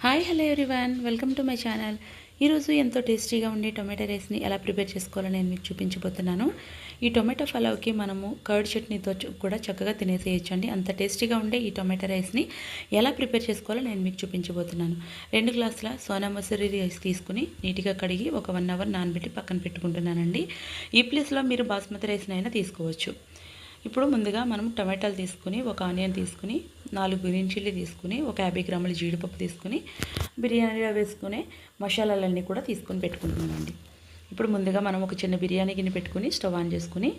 Hi hello everyone, welcome to my channel. ఈరోజు ఎంతో టేస్టీగా ఉండే టొమాటో రైస్ని ఎలా ప్రిపేర్ చేసుకోవాలో నేను మీకు చూపించబోతున్నాను. ఈ టొమాటో పలావ్కి మనము కర్డ్ చట్నీతో కూడా చక్కగా తినేసేయచ్చండి. అంత టేస్టీగా ఉండే ఈ టొమాటో రైస్ని ఎలా ప్రిపేర్ చేసుకోవాలో నేను మీకు చూపించబోతున్నాను. 2 గ్లాసుల సోనా మసూరి రైస్ తీసుకుని నీట్గా కడిగి ఒక 1 అవర్ నానబెట్టి పక్కన పెట్టుకుంటున్నానండి. ఈ ప్లేస్లో మీరు బాస్మతి రైస్నైనా తీసుకోవచ్చు. ఇప్పుడు ముందుగా మనం టమాటాలు తీసుకుని, ఒక ఆనియన్ తీసుకుని, 4 గ్రీన్ చిల్లీ తీసుకుని, ఒక 50 గ్రాముల జీడిపప్పు తీసుకుని, బిర్యానీలో వేసుకునే మసాలాలన్నీ కూడా తీసుకొని పెట్టుకుంటున్నామండి. ఇప్పుడు ముందుగా మనం ఒక చిన్న బిర్యానీ గిన్నె పెట్టుకుని స్టవ్ ఆన్ చేసుకుని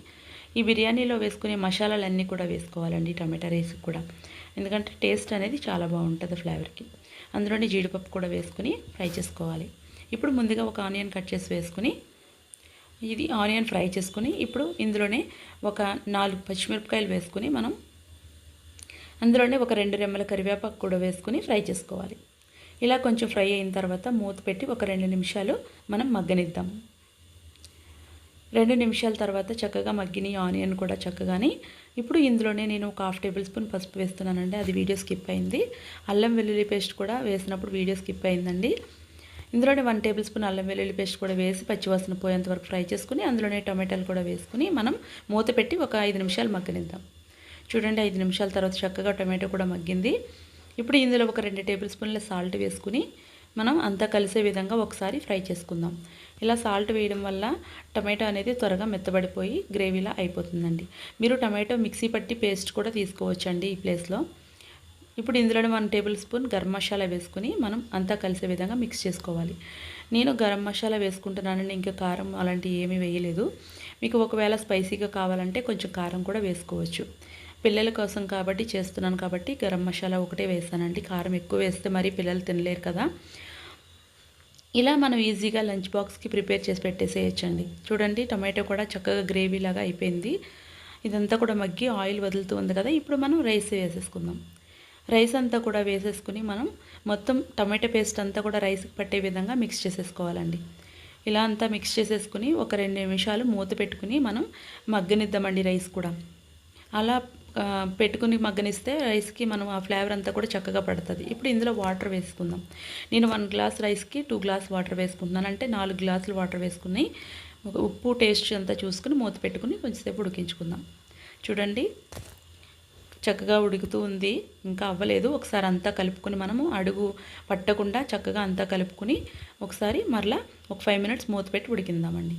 ఈ బిర్యానీలో వేసుకునే మసాలాలన్నీ కూడా వేసుకోవాలండి. టమాటా రైస్ కూడా, ఎందుకంటే టేస్ట్ అనేది చాలా బాగుంటుంది ఫ్లేవర్కి. అందులోని జీడిపప్పు కూడా వేసుకుని ఫ్రై చేసుకోవాలి. ఇప్పుడు ముందుగా ఒక ఆనియన్ కట్ చేసి వేసుకుని ఇది ఆనియన్ ఫ్రై చేసుకుని, ఇప్పుడు ఇందులోనే ఒక 4 పచ్చిమిరపకాయలు వేసుకుని మనం అందులోనే ఒక 2 రెమ్మల కరివేపాకు కూడా వేసుకుని ఫ్రై చేసుకోవాలి. ఇలా కొంచెం ఫ్రై అయిన తర్వాత మూత పెట్టి ఒక 2 నిమిషాలు మనం మగ్గనిద్దాం. 2 నిమిషాల తర్వాత చక్కగా మగ్గిన ఆనియన్ కూడా చక్కగాని ఇప్పుడు ఇందులోనే నేను ఒక 1/2 టేబుల్ స్పూన్ పసుపు వేస్తున్నానండి. అది వీడియో స్కిప్ అయింది. అల్లం వెల్లుల్లి పేస్ట్ కూడా వేసినప్పుడు వీడియో స్కిప్ అయిందండి. ఇందులోనే 1 టేబుల్ స్పూన్ అల్లం వెల్లుల్లి పేస్ట్ కూడా వేసి పచ్చివాసన పోయేంత వరకు ఫ్రై చేసుకుని అందులోనే టమాటాలు కూడా వేసుకుని మనం మూత పెట్టి ఒక 5 నిమిషాలు మగ్గనిద్దాం. చూడండి, 5 నిమిషాల తర్వాత చక్కగా టమాటో కూడా మగ్గింది. ఇప్పుడు ఇందులో ఒక 2 టేబుల్ స్పూన్ల సాల్ట్ వేసుకుని మనం అంతా కలిసే విధంగా ఒకసారి ఫ్రై చేసుకుందాం. ఇలా సాల్ట్ వేయడం వల్ల టమాటో అనేది త్వరగా మెత్తబడిపోయి గ్రేవీలా అయిపోతుందండి. మీరు టమాటో మిక్సీ పట్టి పేస్ట్ కూడా తీసుకోవచ్చండి ఈ ప్లేస్లో. ఇప్పుడు ఇందులోనే 1 టేబుల్ స్పూన్ గరం మసాలా వేసుకుని మనం అంతా కలిసే విధంగా మిక్స్ చేసుకోవాలి. నేను గరం మసాలా వేసుకుంటున్నానండి, ఇంకా కారం అలాంటివి ఏమీ వేయలేదు. మీకు ఒకవేళ స్పైసీగా కావాలంటే కొంచెం కారం కూడా వేసుకోవచ్చు. పిల్లల కోసం కాబట్టి చేస్తున్నాను కాబట్టి గరం మసాలా ఒకటే వేసానండి. కారం ఎక్కువ వేస్తే మరి పిల్లలు తినలేరు కదా. ఇలా మనం ఈజీగా లంచ్ బాక్స్కి ప్రిపేర్ చేసి పెట్టేసేయచ్చండి. చూడండి, టమాటో కూడా చక్కగా గ్రేవీ లాగా అయిపోయింది. ఇదంతా కూడా మగ్గి ఆయిల్ వదులుతూ ఉంది కదా. ఇప్పుడు మనం రైస్ వేసేసుకుందాం. రైస్ అంతా కూడా వేసేసుకుని మనం మొత్తం టమాటో పేస్ట్ అంతా కూడా రైస్కి పట్టే విధంగా మిక్స్ చేసేసుకోవాలండి. ఇలా అంతా మిక్స్ చేసేసుకుని ఒక 2 నిమిషాలు మూత పెట్టుకుని మనం మగ్గనిద్దామండి. రైస్ కూడా అలా పెట్టుకుని మగ్గనిస్తే రైస్కి మనం ఆ ఫ్లేవర్ అంతా కూడా చక్కగా పడుతుంది. ఇప్పుడు ఇందులో వాటర్ వేసుకుందాం. నేను 1 గ్లాస్ రైస్కి 2 గ్లాస్ వాటర్ వేసుకుంటున్నాను, అంటే 4 గ్లాసులు వాటర్ వేసుకుని ఉప్పు టేస్ట్ అంతా చూసుకుని మూత పెట్టుకుని కొంచెంసేపు ఉడికించుకుందాం. చూడండి, చక్కగా ఉడుకుతూ ఉంది, ఇంకా అవ్వలేదు. ఒకసారి అంతా కలుపుకొని మనము అడుగు పట్టకుండా చక్కగా అంతా కలుపుకొని ఒకసారి మరలా ఒక 5 మినిట్స్ మూత పెట్టి ఉడికిందామండి.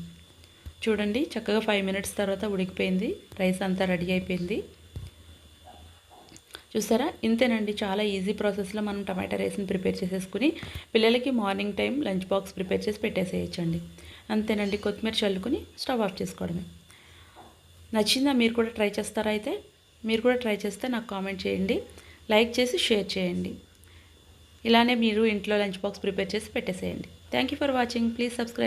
చూడండి, చక్కగా 5 మినిట్స్ తర్వాత ఉడికిపోయింది. రైస్ అంతా రెడీ అయిపోయింది. చూసారా, ఇంతేనండి. చాలా ఈజీ ప్రాసెస్లో మనం టమాటా రైస్ని ప్రిపేర్ చేసేసుకుని పిల్లలకి morning time lunch box prepare చేసి పెట్టేసేయచ్చండి. అంతేనండి, కొత్తిమీర చల్లుకుని స్టవ్ ఆఫ్ చేసుకోవడమే. నచ్చిందా? మీరు కూడా ట్రై చేస్తారా? అయితే మీరు కూడా ట్రై చేస్తే నాకు కామెంట్ చేయండి, లైక్ చేసి షేర్ చేయండి. ఇలానే మీరు ఇంట్లో లంచ్ బాక్స్ ప్రిపేర్ చేసి పెట్టేసేయండి. Thank you for watching. Please subscribe.